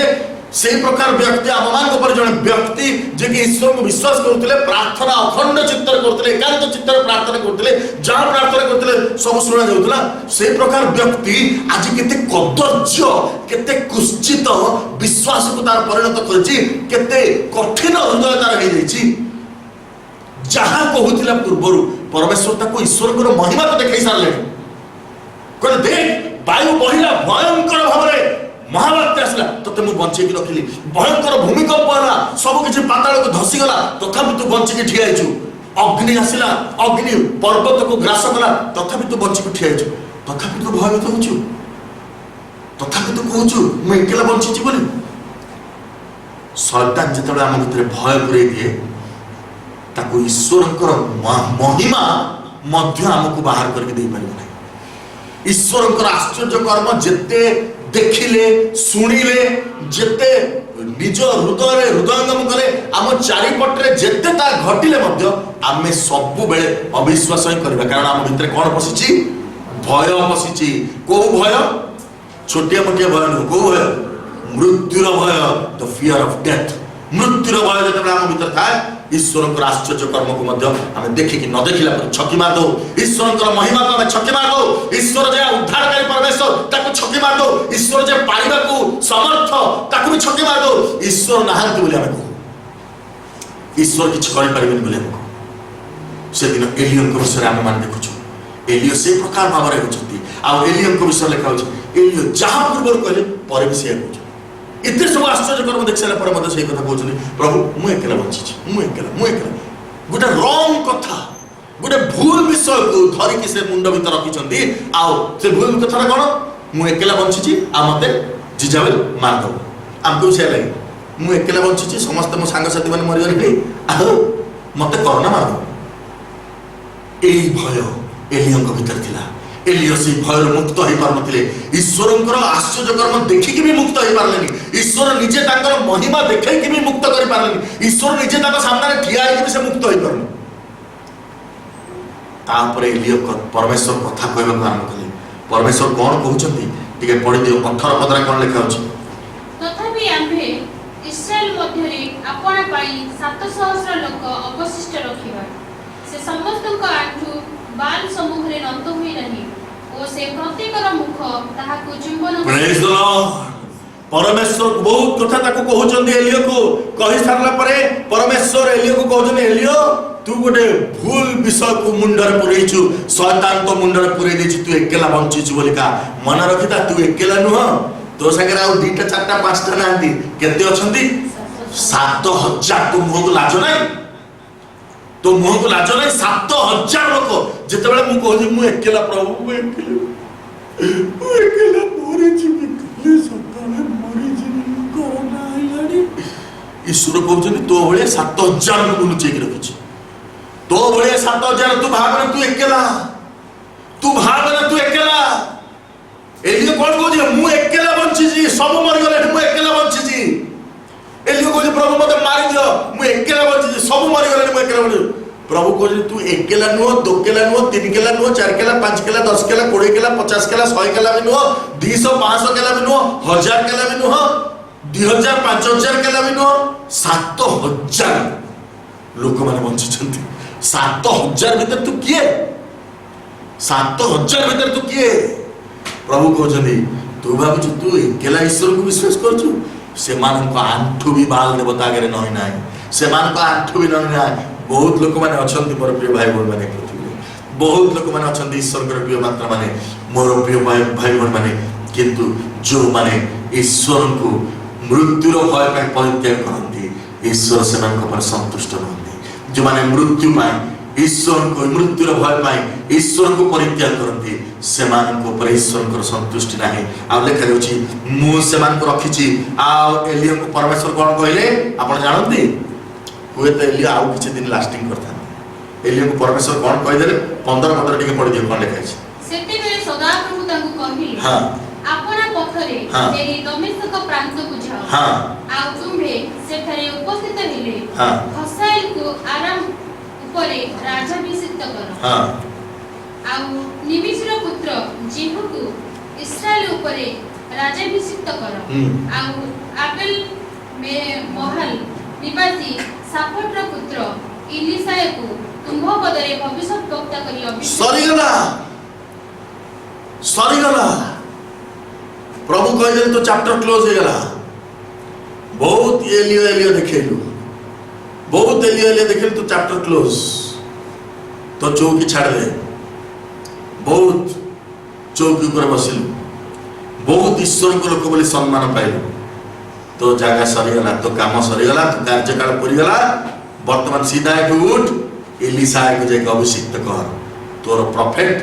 सेही प्रकार व्यक्ति आममान पर जने व्यक्ति जे कि ईश्वर को विश्वास करथले, प्रार्थना अखंड चित्तर करथले, एकांत चित्तर प्रार्थना करथले, जहां प्रार्थना करथले सब सुना जाउतला। सेही प्रकार व्यक्ति आज केते कदर्य, केते कुश्चित विश्वास को तार परिणत करछि, केते कठिन हृदय तार हे जाइछि। जहां कहूतिला पूर्वरु परमेश्वर ताको ईश्वरकर महिमा को देखाई सारले। कहले देख वायु बहिला भयंकर भाबरे महाबात्या आसला तोते मु बंचे की रखिली भयंकर भूमिकंप होला सब किछि पाताल को धसी गला तथापि तू बंचे की ठिया आइछु अग्नि आसिला अग्नि पर्वत को ग्रास कला तथापि तू बंचे की ठिया आइछु तथापि तू भयभीत होछु तथापि तू कहछु मु एकेला बंचिछि बोली शैतान जेतबे हम भितर भय पुरै दिए ताकू ईश्वरकर महिमा मध्य हमको बाहर करके दे पारिबो नै ईश्वरकर आश्चर्य कर्म जेते देखिले सुनिले जेते निज हृदयंगम करे आम चारिपटे जेते ता घटिले मध्य आमे सबु बेले अविश्वास ही करबा कारण आम भितर कोन पसिछि भय पसिछि को भय छोटिया मोटिया भय न को भय मृत्युर भय द फियर ऑफ डेथ मृत्युर भय जेते आम भितर थाए ईश्वरकर आश्चर्य कर्म को मध्य आमे देखि कि न देखिला पर छकी मार दो ईश्वरकर महिमा को आमे छकी मार दो ईश्वर जे उद्धारकारी परमेश्वर ताको छकी मार दो ईश्वर जे पारिबा को समर्थ ताको भी छकी मार दो ईश्वर नाहंती बोली आमे को ईश्वर किछ करि पारिबेन बोली आमे को से दिन एलियन को विषय आमे मान देखुछु एलियो से प्रकार भाବରେ होचती आ एलियन को विषय लेखा होछ एलियो जहां पूर्व कहले पर भी से होछ इतने सब आश्चर्य कर्म देख सारा पर मते सही कथा कहउछनी प्रभु मु एकेला बंचिछि मु एकेला गोटे रॉन्ग कथा गोटे भूल विषय को धरि कि से मुंड भीतर रखिछंती आ से भूल कथा कोन मु एकेला बंचिछि आ मते जिजाबेल मार दो हमको से लागे मु एकेला बंचिछि समस्त मो संग साथी माने मरि गले आ मते कोरोना मार दो एई भय एलियन को भीतर थिला एलियो से भय मुक्त हो पारनथिले ईश्वरकर आश्चर्य कर्म देखिक भी मुक्त हो पारलेनी ईश्वर निजे ताकर महिमा देखैक भी मुक्त करि पारलेनी ईश्वर निजे ताकर सामने ठिया होइक भी से मुक्त हो पारले तापर एलियो परमेश्वर कथा कहबा को आरंभ कले परमेश्वर कोन कहउछंती टिके पढि दियो 18 पदरा कोन लेखा अछि तथापि आम्भे इस्राएल मध्य रे आपण पाई 700 लोक अवशिष्ट रखिबा से समस्त को आंठू बाल समूह रे नंत होई नहीं ओ से प्रत्येकर मुख ताहाकु चुंबन प्रेज द लॉर्ड परमेश्वर बहुत कथा ताको कहउचंदी एलियो को कहि सारला परे परमेश्वर एलियो को कहउचंदी एलियो तू गोटे भूल विषय को मुंडर पुरैछु शैतान तो मुंडर पुरै देछि तू एकेला बंचिछु बोलिका मन रखिता तू एकेला नुह तो संगे आउ दीटा चारटा पांचटा नांदी केते अछंती 7000 तू मुह को लाज नाही तो मुह को लाज नाही 7000 लोक जेतेबेले मु कहू मु एकेला प्रभु मु एकेला मोरे जीवी कले सकाळे मरि जीवी कोरोना आइलानी ईश्वर कहउछनी तो भले 7000 लोक नु चेक रखिछि तो भले 7000 तू भागना तू एकेला एलियो कोन कहू मु एकेला बंची जी सब मरि गले मु एकेला बंची जी एलियो कहू प्रभु मते मारि दियो मु एकेला बंची जी सब मरि गले मु एकेला बंची प्रभु कहू तू एकेला नुह दो केला नुह तीन केला नुह चार केला पांच केला 10 केला 20 केला 50 केला 100 केला भी नुह 200 500 केला भी नुह 1000 केला भी नुह 2000 5000 केला भी नुह 7000 लोक माने बंची छंती 7000 भीतर तू किए 7000 भीतर तू किए प्रभु कहउछनी तू भाबु तू एकेला ईश्वर को विश्वास करछु से मानक आंठू भी बाल देवता आगे नही नाही से मानक आंठू भी नही नाही बहुत लोक माने अछंती मोर प्रिय भाई बोल माने बहुत लोक माने अछंती ईश्वर के प्रिय मात्र माने मोर प्रिय भाई बोल माने किंतु जो माने ईश्वर को मृत्युर भय पर परित्याग करंती ईश्वर से मान पर संतुष्ट रहंती जो माने मृत्यु पाए ईश्वर को मृत्युर भय पाए ईश्वर को परित्याग करंती से मान को पर ईश्वर को संतुष्टि नाही आ लेखा होची मु से मान को रखिची आ एलियो को परमेश्वर कोन कहले आपण जानंती हुए तो एलियो आउ किछि दिन लास्टिंग करथा एलियो को परमेश्वर कोन कहि देले 15 पत्र टिके पढि दियो कोन लेखा अछि सेते बेले सदा प्रभु तांको कहिले हां आपना पथरे तेरी दमिश्क प्रांत को जाओ हां आ तुम्हे सेथरे उपस्थित हेले हां हसाइल को आराम ऊपरे राजाभिषिक्त करो हां आ निमिषर पुत्र जेहू को इस्राएल ऊपरे राजाभिषिक्त करो आ आबेल में महल निवासी साफटर पुत्र इलिसाय को तुम्भ पदरे भविष्य वक्ता करी अभिषेक सरीगला प्रभु कह दे तो चैप्टर क्लोज हो गला बहुत एलियो देखेलु बहुत एलियो देखेलु तो चैप्टर क्लोज तो चौकी छाड़ दे बहुत चौकी ऊपर बसिलु बहुत ईश्वर को लोक बोली सम्मान पाइल तो जगह सरीगला तो काम सरीगला तो कार्यकाल पूरीगला वर्तमान सीधा उठ एलिसा को जाके अभिषिक्त कर तोर प्रॉफिट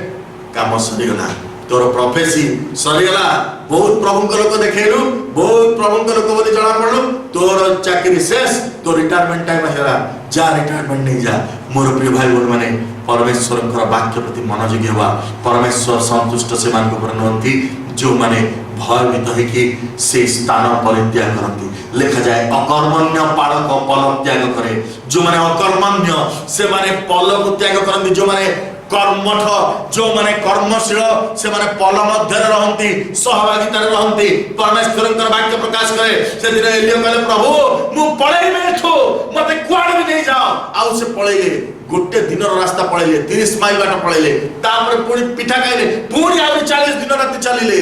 काम सरीगला तोर प्रोफेसी सरीगला बहुत प्रभु को लोक देखैलु बहुत प्रभु को लोक बोली जणा पड़लु तोर चाकरी शेष तो रिटायरमेंट टाइम हेला जा रिटायरमेंट नहीं जा मोर प्रिय भाई बोल माने परमेश्वर वाक्य प्रति मनोयोगी हवा परमेश्वर संतुष्ट से मान को नहंती जो माने भयभीत होइकि से स्थान परित्याग करती लिखा जाए अकर्मण्य पालक पल त्याग करे जो माने अकर्मण्य से माने पल को त्याग करती जो माने कर्मठ जो माने कर्मशील से माने पल मध्य रहंती सहभागिता रहंती परमेश्वर वाक्य प्रकाश करे से दिन एलिया कहले प्रभु मु पळेबे एठो मते कुआड भी नहीं जाओ आउ से पळेले गोटे दिन रास्ता पळेले 30 माइल बाट पळेले तापर पुणी पिठा खाइले पुणी आ 40 दिन रात चलिले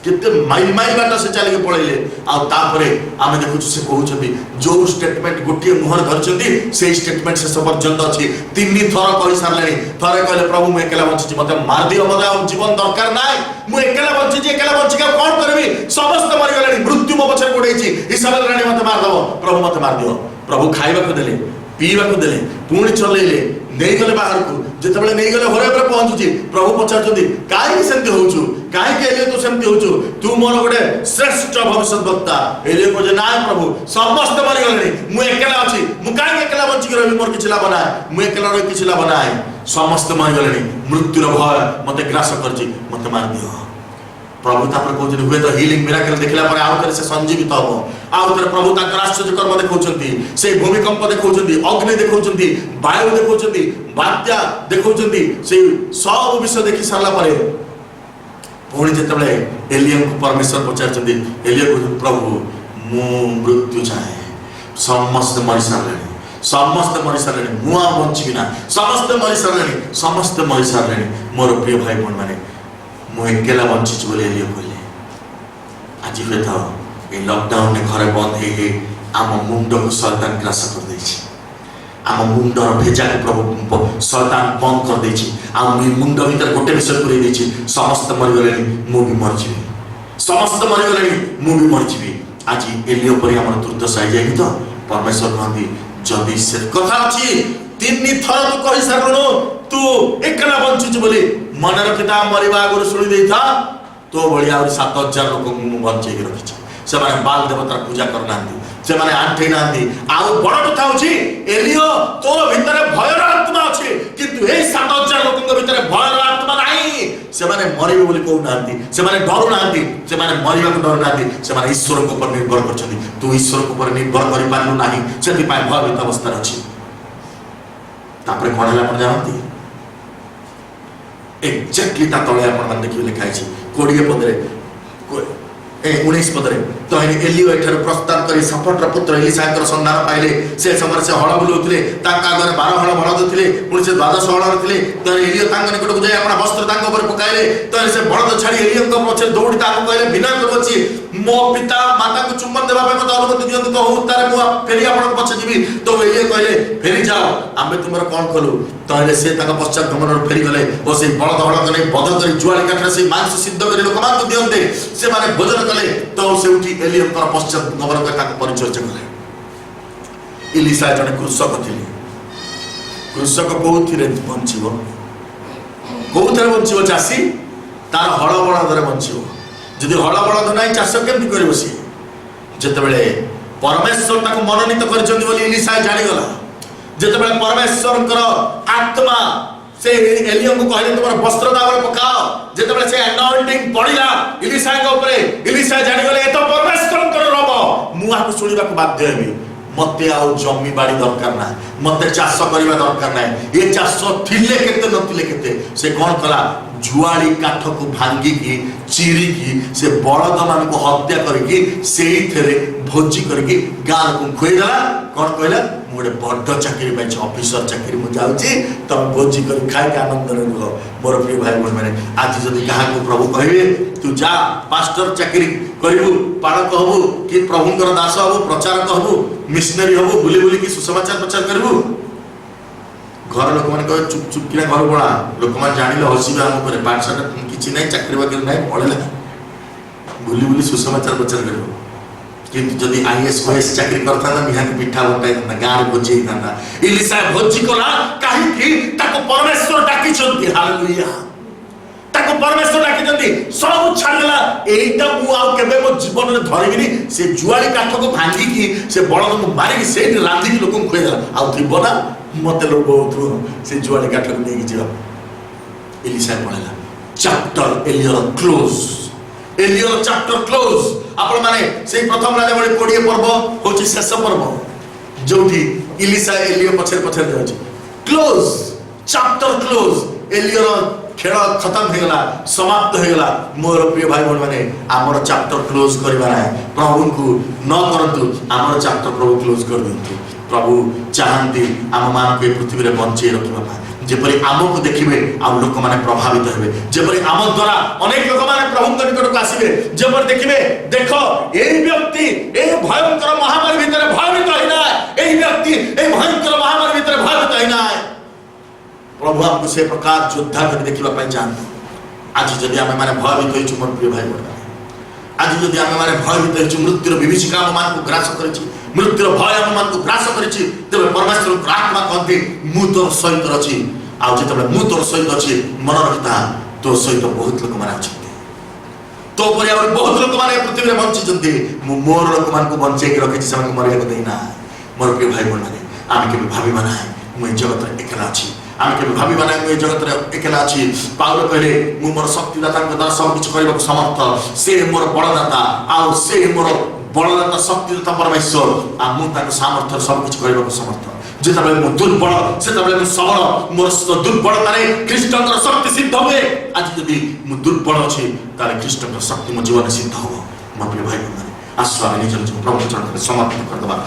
कितने माइल माइल बाट से चलिके पळेले आ तापरे आमे देखु से कहउछबी जो स्टेटमेंट गोटे मुहर धरछंती से स्टेटमेंट से पर्यंत अछि तीन थर कहि सारलेनी थरे कहले प्रभु मु एकला बंची मते मार दियो मते जीवन दरकार नाय मु एकला बंची के कोन करबी समस्त मरि गलेनी मृत्यु मो पछे गोडेछि इसाबेल रानी मते मार दबो प्रभु मते मार दियो प्रभु खाइबा को देले पीवा को देले पुणी चलेले नहीं गले बाहर को जेतबेले नहीं गले घरे पर पहुंचुची प्रभु पछाचुती काहे सेंती होउछु काहे के एलिया तो सेंती होउछु तू मोर गोटे श्रेष्ठ भविष्यत वक्ता एलिया को जे ना प्रभु समस्त मरि गलेनी मु एकला अछि मु काहे एकला बंची के रहबी मोर किछ लाभ नाय मु एकला रहि किछ लाभ नाय समस्त मरि गलेनी मृत्युर भय मते ग्रास करछि मते मार दियो प्रभु तापर कहउछन हुए तो हीलिंग मिराकल देखला पर आउतर से संजीवित हो आउतर प्रभु ताकर आश्चर्य कर्म देखौछंती से भूमिकंप देखौछंती अग्नि देखौछंती वायु देखौछंती बात्या देखौछंती से सब विषय देखि सारला परे पुणी जेतबेले एलिया को परमेश्वर पचारछंती एलिया को प्रभु मु मृत्यु चाहे समस्त मरि सारलेनी मुआ बंचिना समस्त मरि सारलेनी मोर प्रिय भाई बहन माने मु एकला बंची बोले एलिया कहले आज हुए तो ये लॉकडाउन ने घरे बंद हे आम मुंड को शैतान ग्रास कर देछि आम मुंडर भेजा को प्रभु शैतान बंद कर देछि आम मुंड भीतर गोटे विषय पुरै देछि समस्त मरि गलेनी मु भी मर जिवि समस्त मरि गलेनी मु भी मर जिवि आज एलिया परि हमर दुर्दशा आइ जाई तो परमेश्वर कहंती जदी से कथा अछि तीन थर तू कहि सारनु तू एकला बंची बोली मन रखिता मरिबा आगुर सुनी देथा तो बढ़िया 7000 लोक मु बंचे के रखिछ से माने बाल देवता पूजा करनांती से माने आंठे नांती आ बड़ कथा होची एलियो तो भीतर भयर आत्मा अछि किंतु ए 7000 लोकक भीतर भयर आत्मा नाही से माने मरिबे बोली कहू नांती से माने डरू नांती से माने मरिबा को डरू नांती से माने ईश्वर को पर निर्भर करछथि तू ईश्वर को पर निर्भर करि पानु नाही सेति पाए भयभीत अवस्था अछि तापर कोन हला पर जानती एक्जेक्टली ता तळे आपण मान देखि लिखा अछि 20 पदरे 19 पदरे तो एलियो एठर प्रस्ताव करी सफटर पुत्र एलिसाकर संधान पाइले से समय से हळ बुलुतले ताका घर 12 हळ बळद थिले पुणी से 12 हळ थिले तो एलियो तांग निकट को जाय आपण वस्त्र तांग ऊपर पकाइले तो से बळद छाडी एलियो को पछे दौड़ी ताको कहले बिना करबची मो पिता माता को चुम्बन देबा पे मत अनुमति दियंतु तो हु तारे मु फेरी आपण पछे जीवी तो एलियो कहले फेरी जाओ आमे तुमर कोन कलु तो से ताका पश्चात गमन फेरी गले ओ से बळद हळ कने बध करी जुआली काठरे से मांस सिद्ध करी लोक मान को दियंते से माने भोजन कले तो से उठी एलियो कर पश्चात गमन कर ताको परिचर्चा कले एलिसा जने कृषक थिले कृषक कोथिरे बंचिबो कोथिरे बंचिबो चासी तार हळ बळदरे बंचिबो जदि हळ बळद नाही चाष केमति करिवो सी जेतेबेले परमेश्वर ताको मनोनीत करछन्ती बोली एलिसा जानि गला जेतेबेले परमेश्वरकर आत्मा से एलियो को कहले तुमर वस्त्र दावर पकाओ जेतेबेले से अनॉइंटिंग पड़िला एलिसा के ऊपर एलिसा जानि गले ए तो परमेश्वरकर रब मुआ को सुनिबा को बाध्य हेबी मते आउ जमी बाड़ी दरकार ना मते चाष करिबा दरकार ना ये चाष थिले केते नथिले केते से कोन कला जुआली काठ को भांगी की चिरी की से बळद मान को हत्या करके सेही थरे भोजी करके गाल को खोइला कोन कहला मोडे बड्ड चाकरी पाइ ऑफिसर चाकरी मु जाउची तम भोजी कर खाइ के आनंद रे रहो मोर प्रिय भाई बहन माने आज जदी कहा को प्रभु कहबे तू जा पास्टर चाकरी करिबु पाळक हबु कि प्रभुकर दास हबु प्रचारक हबु मिशनरी हबु बुली बुली की सुसमाचार प्रचार करिबु घर लोक मान कह चुप चुप किना घर बळा लोक मान जानिले हसीबे हम ऊपर पाठशाला किछि नै चाकरी बाकरी नै पढले बुली बुली सुसमाचार प्रचार करियो किंतु जदि आईएएस ओएस चाकरी करता निहाती पिठा बटाई था गाँव भोजी था इलिशा भोजी कला कहीं परमेश्वर डाकी हालेलुया ताको परमेश्वर डाकी सब छाड़देला एटा मु आ केबे मो जीवन में धरिबिनी से जुआली काठ को भांगी की से बळद को मारी की से रांधी की लोक को खुएला आ थिबो ना मते लोग बहुत से जुआली काठ को नेकी जीवा एलिशा पळेला चैप्टर एलियर क्लोज एलियर चैप्टर क्लोज आपण माने से प्रथम राजा बळे 20 पर्व होची शेष पर्व जोठी एलिशा एलियो पछे पछे जाउची क्लोज चैप्टर क्लोज एलियर खेल खत्म हो गला समाप्त हो गला मोर प्रिय भाई बहन माने आमर चैप्टर क्लोज करबा ना प्रभु को न करंतु आमर चैप्टर प्रभु क्लोज कर दिंतु प्रभु चाहंती आम मान के पृथ्वी रे बंचे रखबा जेपरि आमको देखिबे आ लोक माने प्रभावित हेबे जेपरि आम द्वारा अनेक लोक माने प्रभु निकट को आसीबे जेपरि देखिबे देखो एई व्यक्ति ए भयंकर महामारी भीतर भयभीत होइना एई व्यक्ति ए भयंकर महामारी भीतर भयभीत होइना प्रभु आपको से प्रकार योद्धा कर देखिबा पय जानते आज जदि आमे माने भयभीत होइछु मोर प्रिय भाई बहन आज जदि आमे माने भयभीत होइछु मृत्युर विभीषिका हम मान को ग्रास करछि मृत्युर भय हम मान को ग्रास करछि तबे परमेश्वर आत्मा कहते मु तोर सहित अछि आ जेतबे मु तोर सहित अछि मन रखता तो सहित बहुत लोक माने अछि तो पर और बहुत लोक माने पृथ्वी रे बंची जंती मु मोर लोक मान को बंचे के रखछि समान को मरिया को देना मोर प्रिय भाई बहन माने आमे के भाभी बनाए मु जगत रे एकला अछि आमे के भाभी बनाए मु जगत रे एकला अछि पाउल कहले मु मोर शक्तिदाता के द्वारा सब कुछ करबा समर्थ से मोर बलदाता आ से मोर बलदाता शक्तिदाता परमेश्वर आ मु ताके सामर्थ्य सब कुछ करबा समर्थ जेतबे मु दुर्बल सेतबे मु सबल मोर दुर्बलता रे कृष्णकर शक्ति सिद्ध होबे आज यदि मु दुर्बल अछि तारे कृष्णकर शक्ति मो जीवन सिद्ध होबो मोर प्रिय भाई बहन आस्वा निजर प्रभु चरण में समर्पण कर दबा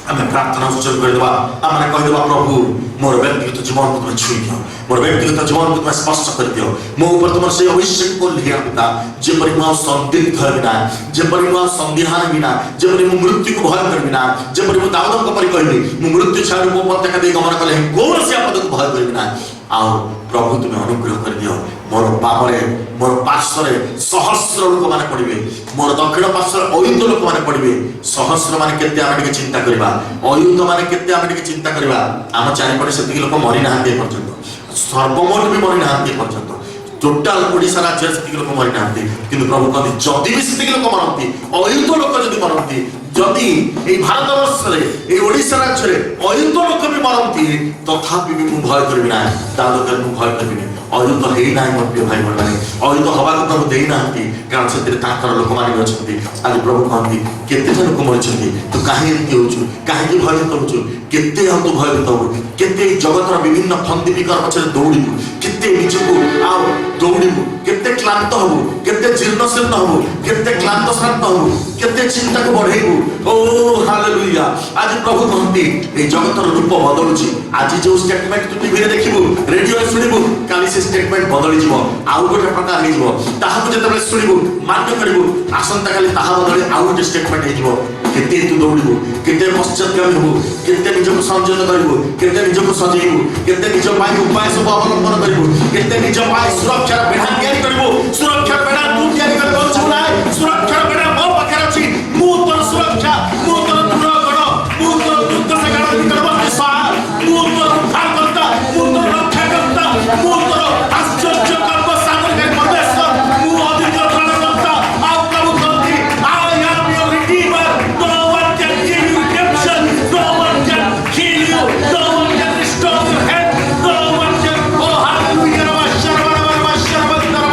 हमें प्रार्थना उच्चारण कर दबा हमने कह दबा प्रभु मोर व्यक्तिगत जीवन को तुम छुई दियो मोर व्यक्तिगत जीवन को तुम स्पर्श कर दियो मो ऊपर तुम से अभिषेक को लिया पिता जे परिमा संदिग्ध बिना जे परिमा संदेहान बिना जे परिमा मृत्यु को भय कर बिना जे परिमा दाऊद को परि कहली मु मृत्यु छाड़ को पत्ता दे गमन कले कौन से आपद को भय कर बिना आओ प्रभु तुम्हें अनुग्रह कर दियो मोर बामरे मोर पार्श्वरे सहस्र लोक माने पड़िबे मोर दक्षिण पार्श्वरे अयुत लोक माने पड़िबे सहस्र माने केते आमे के चिंता करबा अयुत माने केते आमे के चिंता करबा आम चारि पटे सेति लोक मरि नाहाते पर्यंत सर्वमोट भी मरि नाहाते पर्यंत टोटाल ओडिसा राज्य सेति लोक मरि नाहाते किंतु प्रभु कहते जदि भी सेति लोक मरंती अयुत लोक जदि मरंती जदि ए भारत वर्ष रे ए ओडिसा राज्य रे अयुत लोक भी मरंती तथापि भी मु भय करबि ना दादो कर मु भय करबि ना अयुत हेई ना मोर प्रिय भाई बहन माने अयुत हवा को तो देई नांती कारण से ताकर लोक माने अछंती आज प्रभु कहंती केते लोक मरछंती तू काहे एंती होछु काहे कि भयभीत होछु केते हम तो भयभीत हो केते जगत रा विभिन्न फंदी विकार पछे दौड़िबु केते निजको आ दौड़िबु केते क्लांत होबु केते जीर्ण शीर्ण होबु केते क्लांत शांत होबु केते चिंता को बढ़ेबु ओ हालेलुया आज प्रभु कहंती ए जगत रा रूप बदलुची आज जो स्टेटमेंट तू टीवी रे देखिबु रेडियो रे सुनिबु काली से स्टेटमेंट बदली जीवो आउ गोटे प्रकार हे जीवो ताहाको जेतबे सुनिबु मान्य करिबु आसंता काली ताहा बदली आउ गोटे स्टेटमेंट हे जीवो केते तू दौड़िबु केते पश्चात्गामी होबु केते निजको संयोजन करिबु केते निजको सजेइबु केते निज पाई उपाय सब अवलंबन करिबु केते निज पाई सुरक्षा बेढ़ा तयारी करिबु सुरक्षा बेढ़ा तू तयारी करबो छु नाय सुरक्षा बेढ़ा मो पाखर अछि मु तोर सुरक्षा मु तोर दूर करो मु तोर युद्ध से गाड़ी करबो दिशा मु तोर उद्धार करता मु तोर रक्षा करता मु तोर आश्चर्य कर्म सागर के परमेश्वर मु अधिक प्राण करता आ प्रभु कहती I am your redeemer no one can give you redemption no one can kill you no one can restore your head no one can oh hallelujah शर्वण शर्वण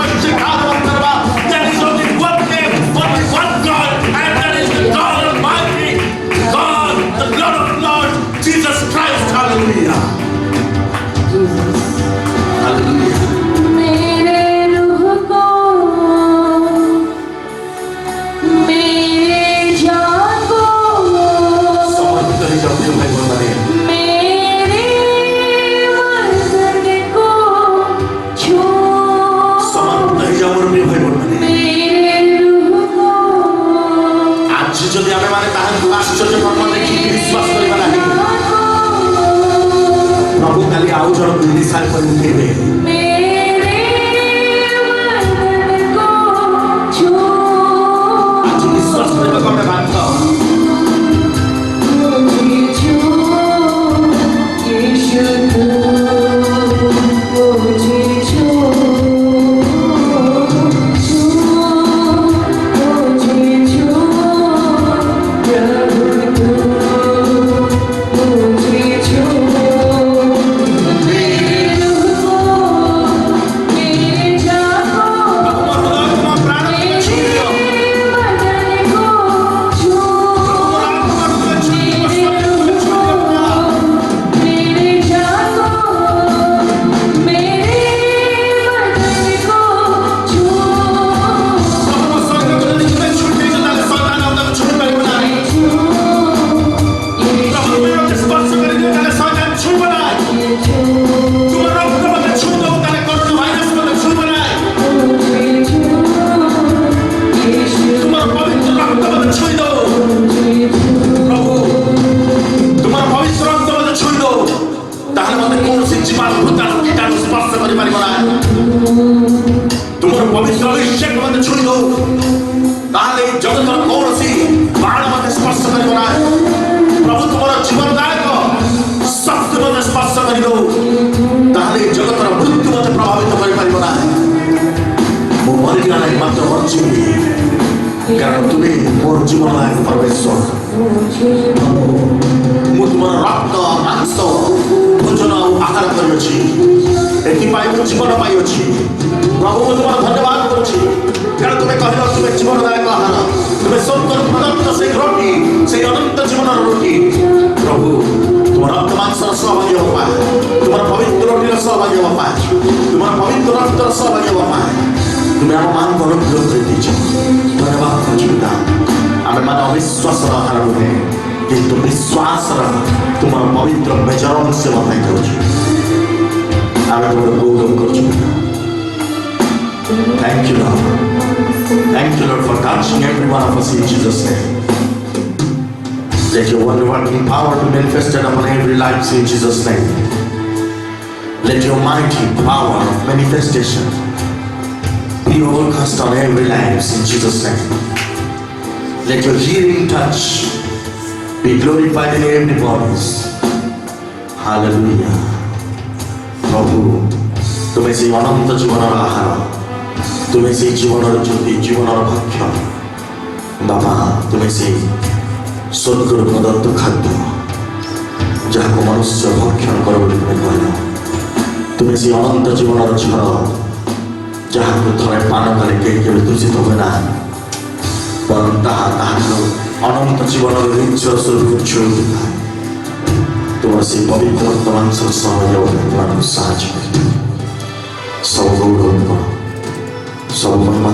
ଅଭିଷେକ ମୋତେ ଛୁଇଁ ଦଉ, ତାହେଲେ ଏଇ ଜଗତର କୌଣସି ବାଣ ମୋତେ ସ୍ପର୍ଶ କରିବ ନାହିଁ। ପ୍ରଭୁ ତୁମର ଜୀବନଦାୟକ ଶକ୍ତି ମୋତେ ସ୍ପର୍ଶ କରିଦଉ, ତାହେଲେ ଏଇ ଜଗତର ମୃତ୍ୟୁ ମୋତେ ପ୍ରଭାବିତ କରିପାରିବ ନାହିଁ। ମୁଁ ମରିଗଲା ନାହିଁ, ମାତ୍ର ବଞ୍ଚିବି, କାରଣ ତୁମେ ମୋର ଜୀବନଦାୟକ ପରମେଶ୍ୱର। ମୁଁ ତୁମର ରକ୍ତ ମାଂସ ଭୋଜନ ଆଉ ଆହାର କରିଅଛି, ଏଥିପାଇଁ ମୁଁ ଜୀବନ ପାଇଅଛି। ପ୍ରଭୁ ମୁଁ ତୁମର ଧନ୍ୟବାଦ କରୁଛି, କାରଣ ତୁମେ କହିଲ ତୁମେ ଜୀବନଦାୟକ ଆହାର, ତୁମେ ସ୍ୱର୍ଗରୁ ପ୍ରଦତ୍ତ ସେଇ ରୋଟି, ସେଇ ଅନନ୍ତ ଜୀବନର ରୋଟି। ପ୍ରଭୁ ତୁମ ରକ୍ତ ମାଂସର ସହଭାଗୀ ହେବା ପାଇଁ, ତୁମର ପବିତ୍ର ରୋଟିର ସହଭାଗୀ ହେବା ପାଇଁ, ତୁମର ପବିତ୍ର ରକ୍ତର ସହଭାଗୀ ହେବା ପାଇଁ ତୁମେ ଆମ ମାନଙ୍କୁ ଅନୁଗ୍ରହ କରିଦେଇଛ। ଧନ୍ୟବାଦ କରୁଛୁ ପିତା। ଆମେମାନେ ଅବିଶ୍ୱାସର ଆହାର ନୁହେଁ, କିନ୍ତୁ ବିଶ୍ୱାସର ତୁମର ପବିତ୍ର ମେଜରନ୍ ସେବା ପାଇଁ ଯାଉଛୁ। ଆମେ ତୁମର ଗୌରବ କରୁଛୁ ପିତା। Thank you, Lord. Thank you, Lord, for touching every one of us in Jesus' name. Let your wonder working power be manifested upon every life in Jesus' name. Let your mighty power of manifestation be overcast on every life in Jesus' name. Let your healing touch be glorified in every voice. Hallelujah. प्रभु तुम्हें से अनंत जीवन आहार, तुम्हें से जीवन ज्योति, जीवन भक्ष्य बाबा, तुम्हें से स्वर्ग प्रदत्त खाद्य जहाँ मनुष्य भक्षण कर तुम्हें कहल, तुम्हें से अनंत जीवन झड़ जहाँ थे पान कले कहीं दूषित हुए ना, बर अनंत जीवन स्वरूप छुई था। तुम से पवित्र मांस समय साहय सब गौरव सब महिमा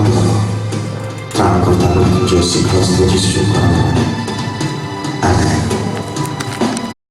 त्राणकर्ता जो श्री ख्रीष्ट जीशु